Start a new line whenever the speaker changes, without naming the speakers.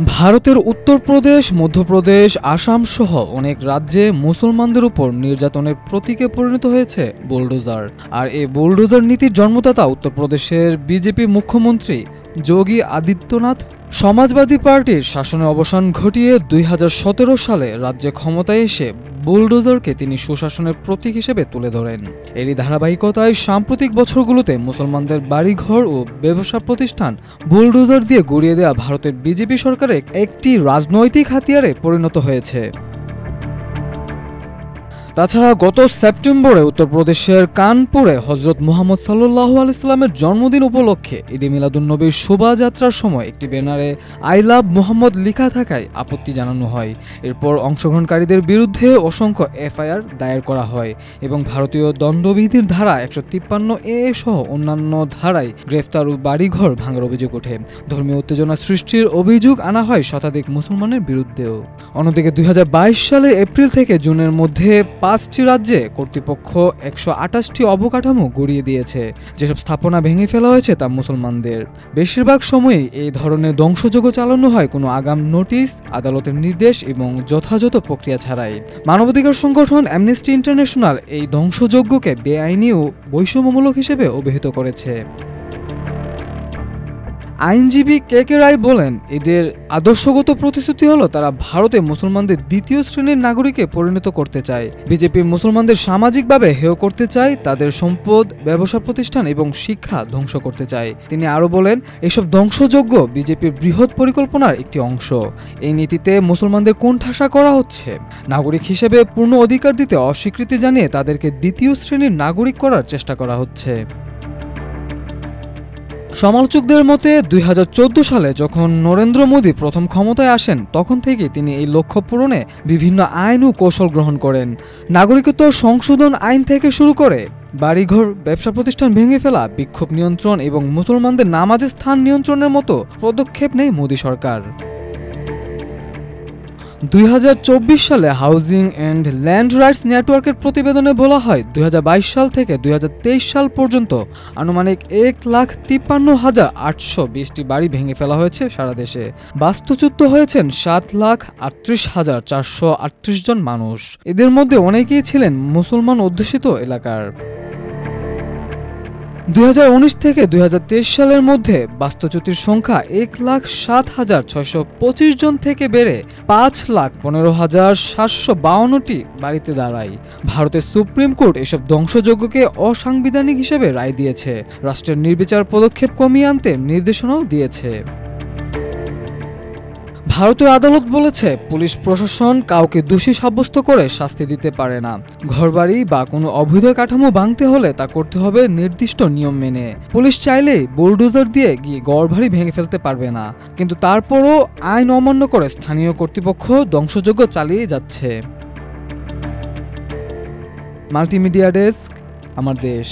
ভারতের উত্তরপ্রদেশ, মধ্যপ্রদেশ, আসাম সহ অনেক রাজ্যে মুসলমানদের উপর নির্যাতনের প্রতীকে পরিণত হয়েছে বুলডোজার। আর এই বুলডোজার নীতির জন্মদাতা উত্তরপ্রদেশের বিজেপি মুখ্যমন্ত্রী যোগী আদিত্যনাথ। সমাজবাদী পার্টির শাসনের অবসান ঘটিয়ে 2017 সালে রাজ্যে ক্ষমতায় এসে বুলডোজারকে তিনি সুশাসনের প্রতীক হিসেবে তুলে ধরেন। এরই ধারাবাহিকতায় সাম্প্রতিক বছরগুলোতে মুসলমানদের বাড়িঘর ও ব্যবসা প্রতিষ্ঠান বুলডোজার দিয়ে গুঁড়িয়ে দেওয়া ভারতের বিজেপি সরকারের একটি রাজনৈতিক হাতিয়ারে পরিণত হয়েছে। তাছাড়া গত সেপ্টেম্বরে উত্তরপ্রদেশের কানপুরে হজরত মুহাম্মদ সাল্লাল্লাহু আলাইহি সাল্লামের জন্মদিন উপলক্ষে ঈদে মিলাদুন্নবীর শোভাযাত্রার সময় একটি ব্যানারে আই লাভ মুহাম্মদ লেখা থাকায় আপত্তি জানানো হয়। এরপর অংশগ্রহণকারীদের বিরুদ্ধে অসংখ্য এফআইআর দায়ের করা হয় এবং ভারতীয় দণ্ডবিধির ধারা 153A সহ অন্যান্য ধারায় গ্রেফতার ও বাড়িঘর ভাঙার অভিযোগ ওঠে। ধর্মীয় উত্তেজনা সৃষ্টির অভিযোগ আনা হয় শতাধিক মুসলমানের বিরুদ্ধেও। অন্যদিকে 2022 সালের এপ্রিল থেকে জুনের মধ্যে 5টি রাজ্যে কর্তৃপক্ষ 128টি অবকাঠামো গুঁড়িয়ে দিয়েছে। যেসব স্থাপনা ভেঙে ফেলা হয়েছে তা মুসলমানদের। বেশিরভাগ সময়ই এই ধরনের ধ্বংসযজ্ঞ চালানো হয় কোনো আগাম নোটিশ, আদালতের নির্দেশ এবং যথাযথ প্রক্রিয়া ছাড়াই। মানবাধিকার সংগঠন অ্যামনেস্টি ইন্টারন্যাশনাল এই ধ্বংসযজ্ঞকে বেআইনি ও বৈষম্যমূলক হিসেবে অভিহিত করেছে। আইনজীবী কে রায় বলেন, এদের আদর্শগত প্রতিশ্রুতি হলো তারা ভারতে মুসলমানদের দ্বিতীয় শ্রেণীর নাগরিকে পরিণত করতে চায়। বিজেপি মুসলমানদের সামাজিকভাবে হেয় করতে চায়, তাদের সম্পদ, ব্যবসা প্রতিষ্ঠান এবং শিক্ষা ধ্বংস করতে চায়। তিনি আরও বলেন, এসব ধ্বংসযজ্ঞ বিজেপির বৃহৎ পরিকল্পনার একটি অংশ। এই নীতিতে মুসলমানদের কোণঠাসা করা হচ্ছে। নাগরিক হিসেবে পূর্ণ অধিকার দিতে অস্বীকৃতি জানিয়ে তাদেরকে দ্বিতীয় শ্রেণীর নাগরিক করার চেষ্টা করা হচ্ছে। সমালোচকদের মতে 2014 সালে যখন নরেন্দ্র মোদী প্রথম ক্ষমতায় আসেন তখন থেকেই তিনি এই লক্ষ্য পূরণে বিভিন্ন আইন ও কৌশল গ্রহণ করেন। নাগরিকত্ব সংশোধন আইন থেকে শুরু করে বাড়িঘর, ব্যবসা প্রতিষ্ঠান ভেঙে ফেলা, বিক্ষোভ নিয়ন্ত্রণ এবং মুসলমানদের নামাজের স্থান নিয়ন্ত্রণের মতো পদক্ষেপ নেয় মোদী সরকার। 2024 সালে হাউজিং অ্যান্ড ল্যান্ড রাইটস নেটওয়ার্কের প্রতিবেদনে বলা হয় 2022 সাল থেকে 2023 সাল পর্যন্ত আনুমানিক 1,53,820টি বাড়ি ভেঙে ফেলা হয়েছে সারা দেশে। বাস্তুচ্যুত হয়েছেন 7,38,438 জন মানুষ। এদের মধ্যে অনেকেই ছিলেন মুসলমান অধ্যুষিত এলাকার। 2019 থেকে 2023 সালের মধ্যে বাস্তুচ্যুতির সংখ্যা 1,07,625 জন থেকে বেড়ে 5,15,752টি বাড়িতে দাঁড়ায়। ভারতের সুপ্রিম কোর্ট এসব ধ্বংসযজ্ঞকে অসাংবিধানিক হিসেবে রায় দিয়েছে। রাষ্ট্রের নির্বিচার পদক্ষেপ কমিয়ে আনতে নির্দেশনাও দিয়েছে। ভারতীয় আদালত বলেছে, পুলিশ প্রশাসন কাউকে দোষী সাব্যস্ত করে শাস্তি দিতে পারে না। ঘরবাড়ি বা কোনো অবৈধ কাঠামো ভাঙতে হলে তা করতে হবে নির্দিষ্ট নিয়ম মেনে। পুলিশ চাইলেই বুলডোজার দিয়ে গিয়ে ঘরবাড়ি ভেঙে ফেলতে পারবে না। কিন্তু তারপরও আইন অমান্য করে স্থানীয় কর্তৃপক্ষ ধ্বংসযজ্ঞ চালিয়ে যাচ্ছে। মাল্টিমিডিয়া ডেস্ক, আমার দেশ।